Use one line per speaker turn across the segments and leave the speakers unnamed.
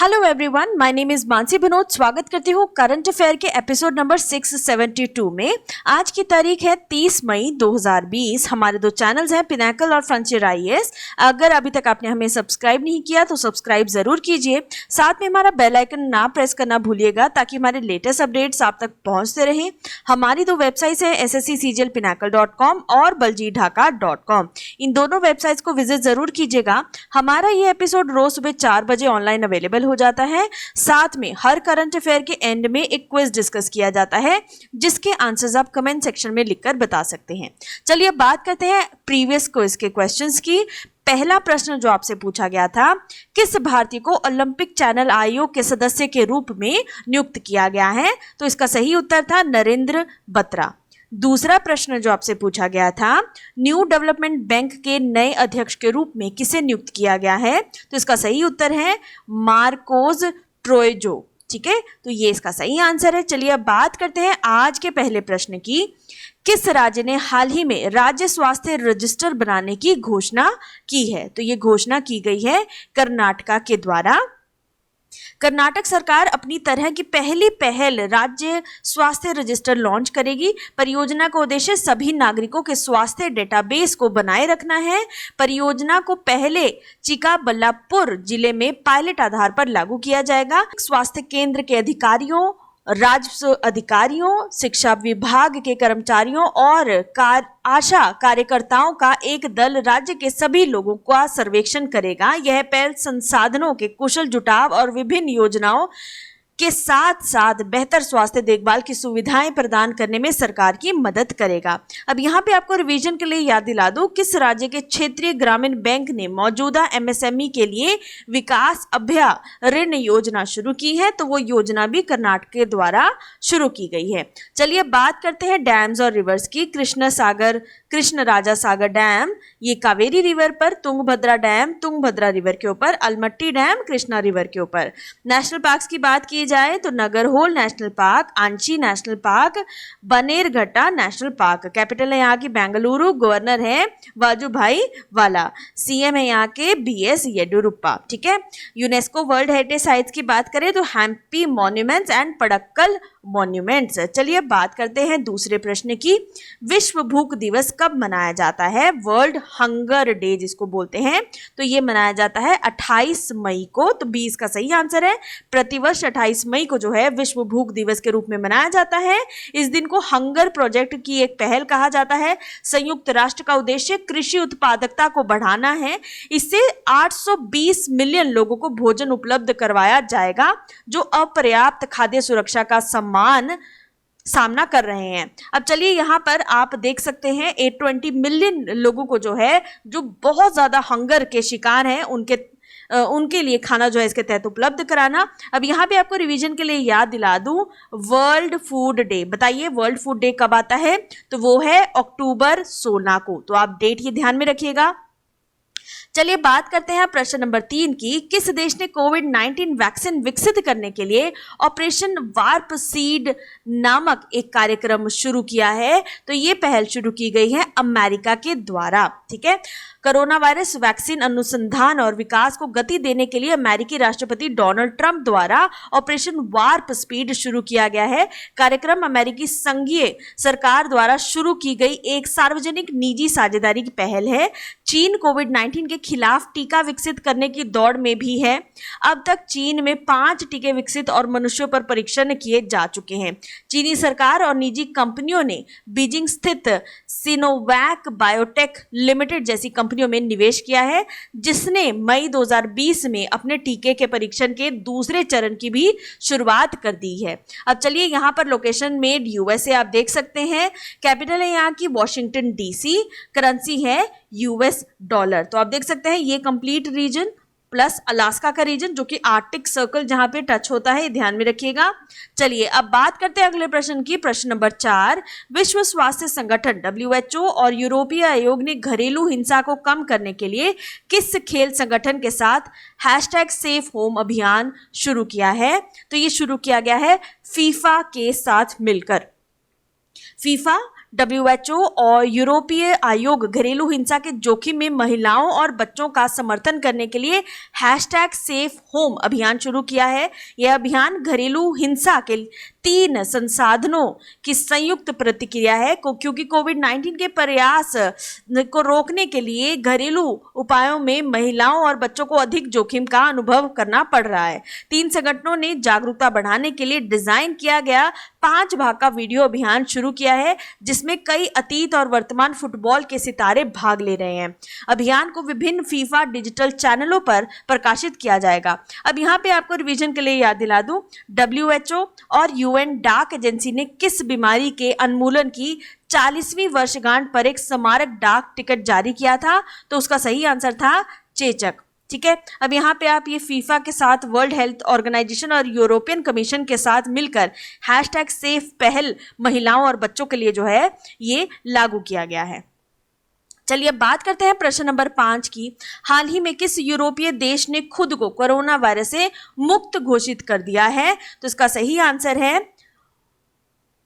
Hello everyone, my name is Mansi Banod. स्वागत करती हूँ करंट अफेयर के एपिसोड नंबर 672 में। आज की तारीख है 30 मई 2020। हमारे दो चैनल्स हैं, पिनाकल और फ्रंटियर आईएएस। अगर अभी तक आपने हमें सब्सक्राइब नहीं किया तो सब्सक्राइब जरूर कीजिए। साथ में हमारा बेल आइकन ना प्रेस करना भूलिएगा ताकि हमारे लेटेस्ट अपडेट्स आप तक पहुंचते रहें। हमारी दो वेबसाइट्स है ssccglpinacle.com और baljeetdhaka.com। इन दोनों वेबसाइट्स को विजिट जरूर कीजिएगा। हमारा ये एपिसोड रोज सुबह 4 बजे ऑनलाइन अवेलेबल हो जाता है। साथ में हर करंट अफेयर के एंड में एक क्विज डिस्कस किया जाता है जिसके आंसर्स आप कमेंट सेक्शन में लिखकर बता सकते हैं। चलिए बात करते हैं प्रीवियस क्विज के क्वेश्चंस की। पहला प्रश्न जो आपसे पूछा गया था, किस भारतीय को ओलंपिक चैनल आयोग के सदस्य के रूप में नियुक्त किया गया है? तो इसका सही उत्तर था नरेंद्र बत्रा। दूसरा प्रश्न जो आपसे पूछा गया था, न्यू डेवलपमेंट बैंक के नए अध्यक्ष के रूप में किसे नियुक्त किया गया है? तो इसका सही उत्तर है मार्कोस ट्रोयजो। ठीक है, तो ये इसका सही आंसर है। चलिए अब बात करते हैं आज के पहले प्रश्न की। किस राज्य ने हाल ही में राज्य स्वास्थ्य रजिस्टर बनाने की घोषणा की है? तो ये घोषणा की गई है कर्नाटका के द्वारा। कर्नाटक सरकार अपनी तरह की पहली पहल राज्य स्वास्थ्य रजिस्टर लॉन्च करेगी। परियोजना का उद्देश्य सभी नागरिकों के स्वास्थ्य डेटाबेस को बनाए रखना है। परियोजना को पहले चिकाबल्लापुर जिले में पायलट आधार पर लागू किया जाएगा। स्वास्थ्य केंद्र के अधिकारियों, राजस्व अधिकारियों, शिक्षा विभाग के कर्मचारियों और आशा कार्यकर्ताओं का एक दल राज्य के सभी लोगों का सर्वेक्षण करेगा। यह पहल संसाधनों के कुशल जुटाव और विभिन्न योजनाओं के साथ साथ बेहतर स्वास्थ्य देखभाल की सुविधाएं प्रदान करने में सरकार की मदद करेगा। अब यहाँ पे आपको रिवीजन के लिए याद दिला दूं, किस राज्य के क्षेत्रीय ग्रामीण बैंक ने मौजूदा एमएसएमई के लिए विकास अभ्या ऋण योजना शुरू की है? तो वो योजना भी कर्नाटक के द्वारा शुरू की गई है। चलिए बात करते हैं डैम्स और रिवर्स की। कृष्ण राजा सागर डैम ये कावेरी रिवर पर, तुंगभद्रा डैम तुंगभद्रा रिवर के ऊपर, अलमट्टी डैम कृष्णा रिवर के ऊपर। नेशनल पार्क्स की बात की जाए तो Nagarhole national park, Anshi national park, Bannerghatta national park. Capital है यहाँ की बेंगलुरु, गवर्नर है वाजुभाई वाला, सीएम है यहाँ के बीएस येडियुरप्पा। ठीक है, यूनेस्को वर्ल्ड हेरिटेज साइट्स की बात करें तो हम्पी मॉन्यूमेंट्स एंड पड़क्कल मॉन्यूमेंट्स। चलिए बात करते हैं दूसरे प्रश्न की। विश्व भूख दिवस कब मनाया जाता है? वर्ल्ड हंगर डे जिसको बोलते हैं, तो ये मनाया जाता है 28 मई को। तो 20 का सही आंसर है। प्रतिवर्ष 28 मई को जो है विश्व भूख दिवस के रूप में मनाया जाता है। इस दिन को हंगर प्रोजेक्ट की एक पहल कहा जाता है। संयुक्त राष्ट्र का उद्देश्य कृषि उत्पादकता को बढ़ाना है। इससे 820 मिलियन लोगों को भोजन उपलब्ध करवाया जाएगा जो अपर्याप्त खाद्य सुरक्षा का सामना कर रहे हैं। अब चलिए यहाँ पर आप देख सकते हैं 820 मिलियन लोगों को जो है, जो बहुत ज्यादा हंगर के शिकार हैं, उनके लिए खाना जो है इसके तहत उपलब्ध कराना। अब यहाँ पे आपको रिवीजन के लिए याद दिला दूं, वर्ल्ड फूड डे। बताइए वर्ल्ड फूड डे कब आता है? तो वो है अक्टूबर 16 को। तो आप डेट ये ध्यान में रखिएगा। चलिए बात करते हैं प्रश्न नंबर 3 की। किस देश ने कोविड-19 वैक्सीन विकसित करने के लिए ऑपरेशन वार्प सीड नामक एक कार्यक्रम शुरू किया है? तो ये पहल शुरू की गई है अमेरिका के द्वारा। ठीक है, कोरोना वायरस वैक्सीन अनुसंधान और विकास को गति देने के लिए अमेरिकी राष्ट्रपति डोनाल्ड ट्रंप द्वारा ऑपरेशन वार्प स्पीड शुरू किया गया है। कार्यक्रम अमेरिकी संघीय सरकार द्वारा शुरू की गई एक सार्वजनिक निजी साझेदारी की पहल है। चीन कोविड-19 के खिलाफ टीका विकसित करने की दौड़ में भी है। अब तक चीन में 5 टीके विकसित और मनुष्यों पर परीक्षण किए जा चुके हैं। चीनी सरकार और निजी कंपनियों ने बीजिंग स्थित सिनोवैक बायोटेक लिमिटेड जैसी कंपनियों में निवेश किया है, जिसने मई 2020 में अपने टीके के परीक्षण के दूसरे चरण की भी शुरुआत कर दी है। अब चलिए यहाँ पर लोकेशन मेड यूएसए आप देख सकते हैं। कैपिटल है यहाँ की वॉशिंगटन डीसी, करेंसी है यूएस डॉलर। तो आप देख सकते हैं ये कंप्लीट रीजन प्लस अलास्का का रीजन जो कि आर्कटिक सर्कल जहां पे टच होता है, ध्यान में रखिएगा। चलिए अब बात करते हैं अगले प्रश्न की। प्रश्न नंबर 4, विश्व स्वास्थ्य संगठन WHO और यूरोपीय आयोग ने घरेलू हिंसा को कम करने के लिए किस खेल संगठन के साथ #SafeHome अभियान शुरू किया है? तो ये शुरू किया गया है फीफा के साथ मिलकर। फीफा WHO और यूरोपीय आयोग घरेलू हिंसा के जोखिम में महिलाओं और बच्चों का समर्थन करने के लिए #SafeHome अभियान शुरू किया है। यह अभियान घरेलू हिंसा के 3 संसाधनों की संयुक्त प्रतिक्रिया है क्योंकि कोविड-19 के प्रयास को रोकने के लिए घरेलू उपायों में महिलाओं और बच्चों को अधिक जोखिम का अनुभव करना पड़ रहा है। 3 संगठनों ने जागरूकता बढ़ाने के लिए डिजाइन किया गया 5 भाग का वीडियो अभियान शुरू किया है, जिसमें कई अतीत और वर्तमान फुटबॉल के सितारे भाग ले रहे हैं। अभियान को विभिन्न फीफा डिजिटल चैनलों पर प्रकाशित किया जाएगा। अब यहाँ पे आपको रिवीजन के लिए याद दिला दूं, WHO और UN डाक एजेंसी ने किस बीमारी के उन्मूलन की 40वीं वर्षगांठ पर एक स्मारक डाक टिकट जारी किया था? तो उसका सही आंसर था चेचक। ठीक है, अब यहाँ पे आप ये फीफा के साथ, वर्ल्ड हेल्थ ऑर्गेनाइजेशन और यूरोपियन कमीशन के साथ मिलकर #सेफ पहल महिलाओं और बच्चों के लिए जो है ये लागू किया गया है। चलिए अब बात करते हैं प्रश्न नंबर 5 की। हाल ही में किस यूरोपीय देश ने खुद को कोरोना वायरस से मुक्त घोषित कर दिया है? तो इसका सही आंसर है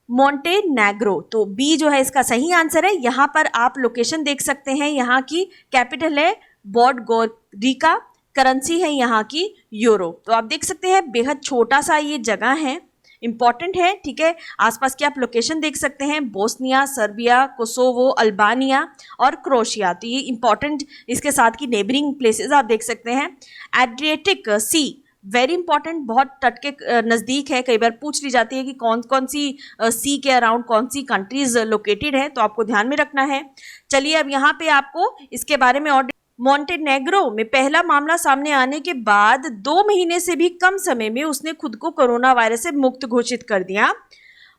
मोंटेनेग्रो। तो बी जो है इसका सही आंसर है। यहाँ पर आप लोकेशन देख सकते हैं, यहाँ की कैपिटल है बोडगोरिका, करेंसी है यहाँ की यूरो। तो आप देख सकते हैं बेहद छोटा सा ये जगह है, इंपॉर्टेंट है। ठीक है, आसपास की आप लोकेशन देख सकते हैं, बोस्निया, सर्बिया, कोसोवो, अल्बानिया और क्रोशिया। तो ये इंपॉर्टेंट, इसके साथ की नेबरिंग प्लेसेस आप देख सकते हैं। एड्रियाटिक सी, वेरी इंपॉर्टेंट, बहुत तट के नज़दीक है। कई बार पूछ ली जाती है कि कौन कौन सी सी के अराउंड कौन सी कंट्रीज लोकेटेड है, तो आपको ध्यान में रखना है। चलिए अब यहाँ पे आपको इसके बारे में और, मोंटेनेग्रो में पहला मामला सामने आने के बाद 2 महीने से भी कम समय में उसने खुद को कोरोना वायरस से मुक्त घोषित कर दिया।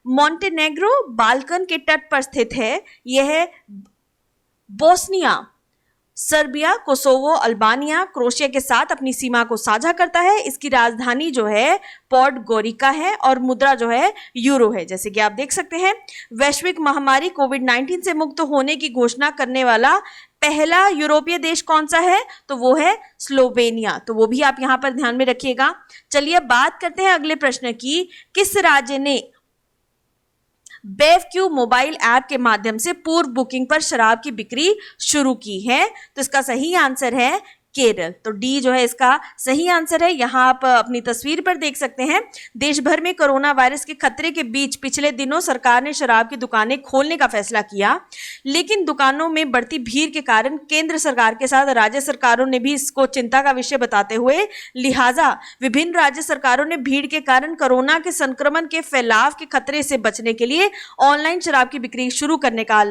मोंटेनेग्रो बाल्कन के तट पर स्थित है। यह Bosnia, Serbia, Kosovo, Albania, crochet के साथ अपनी सीमा को साझा करता है। इसकी राजधानी जो है पोडगोरिका है और मुद्रा जो है यूरो है। जैसे कि आप देख सकते हैं, वैश्विक महामारी कोविड-19 से मुक्त होने की घोषणा करने वाला पहला यूरोपीय देश कौन सा है? तो वो है स्लोवेनिया। तो वो भी आप यहाँ पर ध्यान में रखिएगा। चलिए बात करते हैं अगले प्रश्न की। किस राज्य ने बेवक्यू मोबाइल ऐप के माध्यम से पूर्व बुकिंग पर शराब की बिक्री शुरू की है? तो इसका सही आंसर है केरल। तो डी जो है इसका सही आंसर है। यहाँ आप अपनी तस्वीर पर देख सकते हैं, देश भर में कोरोना वायरस के खतरे के बीच पिछले दिनों सरकार ने शराब की दुकानें खोलने का फैसला किया, लेकिन दुकानों में बढ़ती भीड़ के कारण केंद्र सरकार के साथ राज्य सरकारों ने भी इसको चिंता का विषय बताते हुए, लिहाजा विभिन्न राज्य सरकारों ने भीड़ के कारण कोरोना के संक्रमण के फैलाव के खतरे से बचने के लिए ऑनलाइन शराब की बिक्री शुरू करने का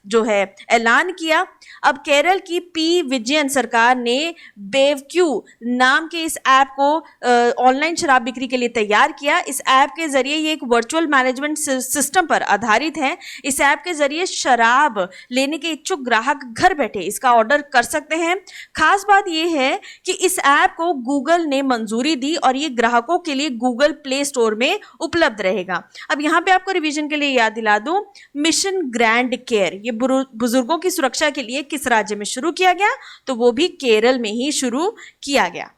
जो है ऐलान किया। अब केरल की पी विजयन सरकार ने बेवक्यू नाम के इस ऐप को ऑनलाइन शराब बिक्री के लिए तैयार किया। इस ऐप के जरिए ये एक वर्चुअल मैनेजमेंट सिस्टम पर आधारित है। इस ऐप के जरिए शराब लेने के इच्छुक ग्राहक घर बैठे इसका ऑर्डर कर सकते हैं। खास बात यह है कि इस ऐप को गूगल ने मंजूरी दी और ये ग्राहकों के लिए गूगल प्ले स्टोर में उपलब्ध रहेगा। अब यहाँ पे आपको रिवीजन के लिए याद दिला दूं, मिशन ग्रैंड केयर ये बुजुर्गों की सुरक्षा के लिए किस राज्य में शुरू किया गया? तो वो भी केरल में ही शुरू किया गया।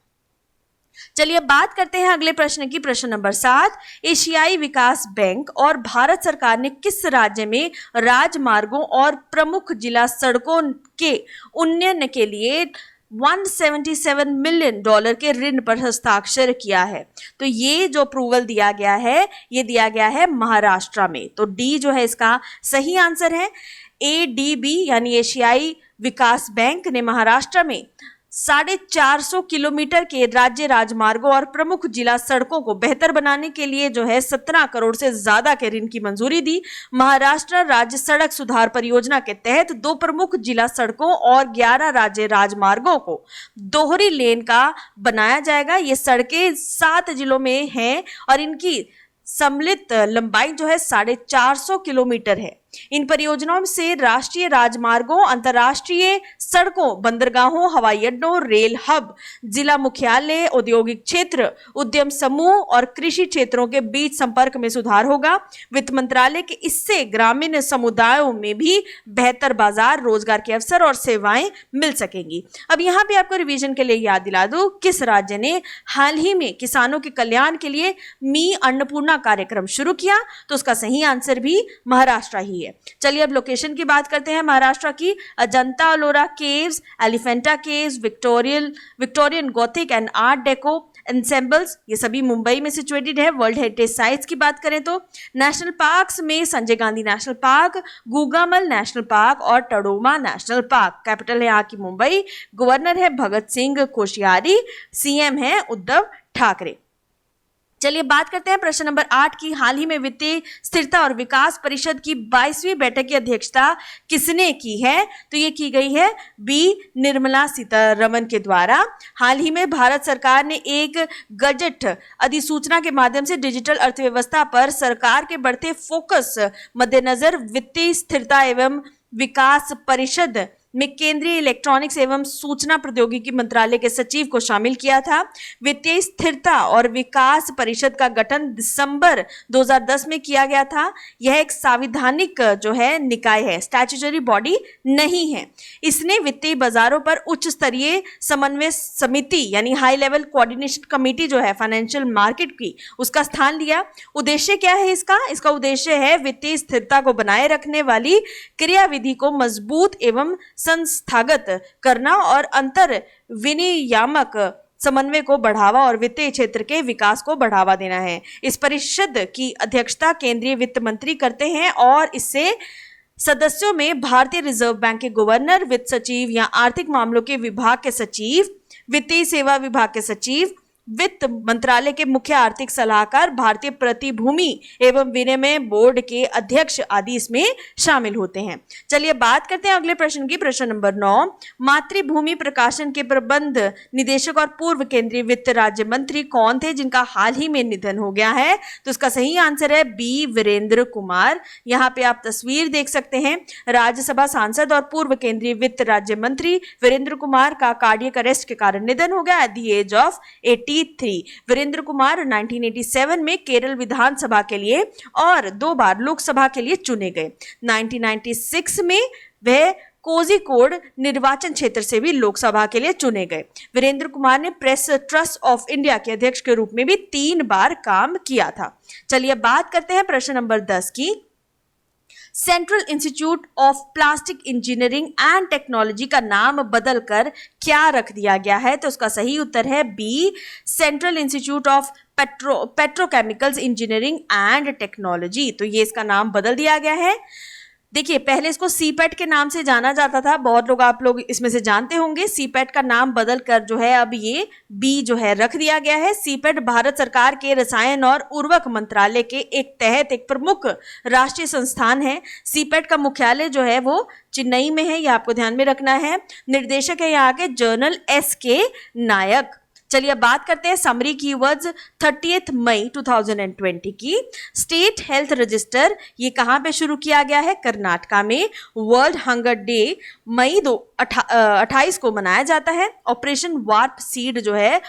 चलिए बात करते हैं अगले प्रश्न की। प्रश्न नंबर 7, एशियाई विकास बैंक और भारत सरकार ने किस राज्य में राजमार्गों और प्रमुख जिला सड़कों के उन्नयन के लिए $177 मिलियन के ऋण पर हस्ताक्षर किया है? तो ये जो अप्रूवल दिया गया है, ये दिया गया है महाराष्ट्र में। तो डी जो है इसका सही आंसर है। ADB यानी एशियाई विकास बैंक ने महाराष्ट्र में 450 किलोमीटर के राज्य राजमार्गों और प्रमुख जिला सड़कों को बेहतर बनाने के लिए जो है 17 करोड़ से ज्यादा के ऋण की मंजूरी दी। महाराष्ट्र राज्य सड़क सुधार परियोजना के तहत 2 प्रमुख जिला सड़कों और 11 राज्य राजमार्गों को दोहरी लेन का बनाया जाएगा। ये सड़कें 7 जिलों में हैं और इनकी सम्मिलित लंबाई जो है 450 किलोमीटर है। इन परियोजनाओं से राष्ट्रीय राजमार्गों, अंतर्राष्ट्रीय सड़कों, बंदरगाहों, हवाई अड्डों, रेल हब, जिला मुख्यालय, औद्योगिक क्षेत्र, उद्यम समूह और कृषि क्षेत्रों के बीच संपर्क में सुधार होगा। वित्त मंत्रालय के इससे ग्रामीण समुदायों में भी बेहतर बाजार, रोजगार के अवसर और सेवाएं मिल सकेंगी। अब यहाँ पे आपको रिवीजन के लिए याद दिला दूं, किस राज्य ने हाल ही में किसानों के कल्याण के लिए मी अन्नपूर्णा कार्यक्रम शुरू किया? तो उसका सही आंसर भी महाराष्ट्र ही है। है। चलिए अब लोकेशन की बात करते हैं महाराष्ट्र की। Ajanta Ellora caves, Elephanta caves, Victorian Gothic and art deco ensembles, ये सभी मुंबई में सिचुएटेड है। वर्ल्ड हेरिटेज साइट्स की बात करें तो नेशनल पार्क्स में Sanjay Gandhi national park, Gugamal national park और टडोमा नेशनल पार्क। कैपिटल है यहाँ की मुंबई, गवर्नर है भगत सिंह कोश्यारी, सीएम है उद्धव ठाकरे। चलिए बात करते हैं प्रश्न नंबर 8 की। हाल ही में वित्तीय स्थिरता और विकास परिषद की 22वीं बैठक की अध्यक्षता किसने की है? तो ये की गई है बी निर्मला सीतारमण के द्वारा। हाल ही में भारत सरकार ने एक गजट अधिसूचना के माध्यम से डिजिटल अर्थव्यवस्था पर सरकार के बढ़ते फोकस मद्देनजर वित्तीय स्थिरता एवं विकास परिषद में केंद्रीय इलेक्ट्रॉनिक्स एवं सूचना प्रौद्योगिकी मंत्रालय के सचिव को शामिल किया था। वित्तीय स्थिरता और विकास परिषद का गठन दिसंबर 2010 में किया गया था। यह एक संवैधानिक जो है निकाय है, स्टैट्यूटरी बॉडी नहीं है। इसने वित्तीय बाजारों पर उच्च स्तरीय समन्वय समिति यानी हाई लेवल कोऑर्डिनेशन कमेटी जो है फाइनेंशियल मार्केट की, उसका स्थान लिया। उद्देश्य क्या है इसका उद्देश्य है वित्तीय स्थिरता को बनाए रखने वाली क्रियाविधि को मजबूत एवं संस्थागत करना और अंतर विनियामक समन्वय को बढ़ावा और वित्तीय क्षेत्र के विकास को बढ़ावा देना है। इस परिषद की अध्यक्षता केंद्रीय वित्त मंत्री करते हैं और इससे सदस्यों में भारतीय रिजर्व बैंक के गवर्नर, वित्त सचिव या आर्थिक मामलों के विभाग के सचिव, वित्तीय सेवा विभाग के सचिव, वित्त मंत्रालय के मुख्य आर्थिक सलाहकार, भारतीय प्रतिभूति एवं विनिमय बोर्ड के अध्यक्ष आदि इसमें शामिल होते हैं। चलिए बात करते हैं अगले प्रश्न की। प्रश्न नंबर 9, मातृभूमि प्रकाशन के प्रबंध निदेशक और पूर्व केंद्रीय वित्त राज्य मंत्री कौन थे जिनका हाल ही में निधन हो गया है? तो इसका सही आंसर है बी वीरेंद्र कुमार। यहाँ पे आप तस्वीर देख सकते हैं। राज्यसभा सांसद और पूर्व केंद्रीय वित्त राज्य मंत्री वीरेंद्र कुमार का कार्डियक अरेस्ट के कारण निधन हो गया at the age of 83। Virendra Kumar 1987 में केरल विधानसभा के लिए और 2 बार लोकसभा के लिए चुने गए। 1996 में वह कोझिकोड निर्वाचन क्षेत्र से भी लोकसभा के लिए चुने गए। वीरेंद्र कुमार ने प्रेस ट्रस्ट ऑफ इंडिया के अध्यक्ष के रूप में भी 3 बार काम किया था। चलिए बात करते हैं प्रश्न नंबर 10 की। Central institute of plastic engineering and technology का नाम बदलकर क्या रख दिया गया है? तो उसका सही उत्तर है B central institute of petrochemicals engineering and technology. तो ये इसका नाम बदल दिया गया है। देखिए पहले इसको सीपेट के नाम से जाना जाता था, बहुत लोग आप लोग इसमें से जानते होंगे। सीपेट का नाम बदल कर जो है अब ये बी जो है रख दिया गया है। सीपेट भारत सरकार के रसायन और उर्वरक मंत्रालय के तहत एक प्रमुख राष्ट्रीय संस्थान है। सीपेट का मुख्यालय जो है वो चेन्नई में है, ये आपको ध्यान में रखना है। निर्देशक है यहाँ के जनरल एस.के. नायक। चलिए अब बात करते हैं समरी कीवर्ड्स 30 मई 2020 की। स्टेट हेल्थ रजिस्टर ये कहाँ पे शुरू किया गया है? कर्नाटका में। वर्ल्ड हंगर डे मई 28 को मनाया जाता है। ऑपरेशन वार्प सीड जो है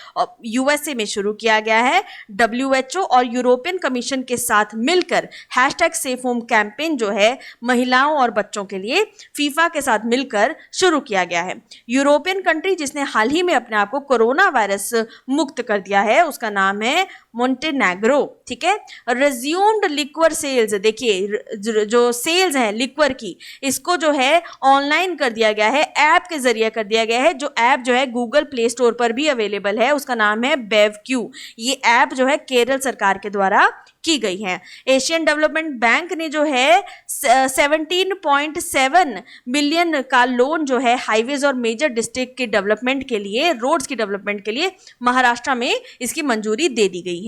यूएसए में शुरू किया गया है। WHO और यूरोपियन कमीशन के साथ मिलकर #सेफ होम कैंपेन जो है महिलाओं और बच्चों के लिए फीफा के साथ मिलकर शुरू किया गया है। यूरोपियन कंट्री जिसने हाल ही में अपने आप को कोरोना वायरस मुक्त कर दिया है उसका नाम है मोंटेनेग्रो। ठीक है। रिज्यूम्ड लिक्वर सेल्स, देखिए जो सेल्स हैं लिक्वर की, इसको जो है ऑनलाइन कर दिया गया है, ऐप के जरिए कर दिया गया है। जो ऐप जो है गूगल प्ले स्टोर पर भी अवेलेबल है, उसका नाम है बेवक्यू। ये ऐप जो है केरल सरकार के द्वारा की गई है। एशियन डेवलपमेंट बैंक ने जो है 17.7 बिलियन का लोन जो है हाईवेज और मेजर डिस्ट्रिक्ट के डेवलपमेंट के लिए, रोड्स की डेवलपमेंट के लिए महाराष्ट्र में इसकी मंजूरी दे दी गई है।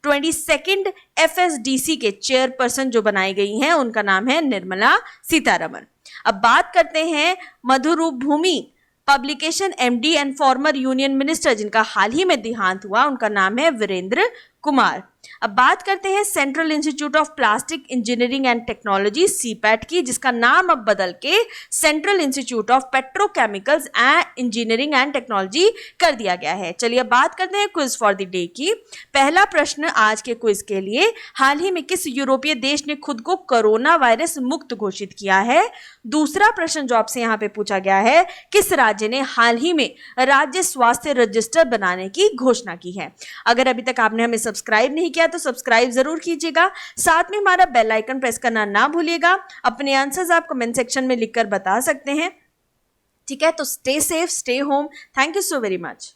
22nd FSDC के चेयरपर्सन जो बनाई गई हैं उनका नाम है निर्मला सीतारमण। अब बात करते हैं Madhuroop Bhoomi publication MD and former union minister जिनका हाल ही में देहांत हुआ, उनका नाम है वीरेंद्र कुमार। अब बात करते हैं central institute of plastic engineering and technology CPAT की, जिसका नाम अब बदल के central institute of petrochemicals and engineering and technology कर दिया गया है। चलिए अब बात करते हैं क्विज फॉर द डे की। पहला प्रश्न आज के क्विज के लिए, हाल ही में किस यूरोपीय देश ने खुद को कोरोना वायरस मुक्त घोषित किया है? दूसरा प्रश्न जो आपसे यहाँ पे पूछा गया है, किस राज्य ने हाल ही में राज्य स्वास्थ्य रजिस्टर बनाने की घोषणा की है? अगर अभी तक आपने हमें सब्सक्राइब नहीं किया तो सब्सक्राइब जरूर कीजिएगा। साथ में हमारा बेल आइकन प्रेस करना ना भूलिएगा। अपने आंसर्स आप कमेंट सेक्शन में लिखकर बता सकते हैं। ठीक है, तो stay safe, stay home. Thank you so very much.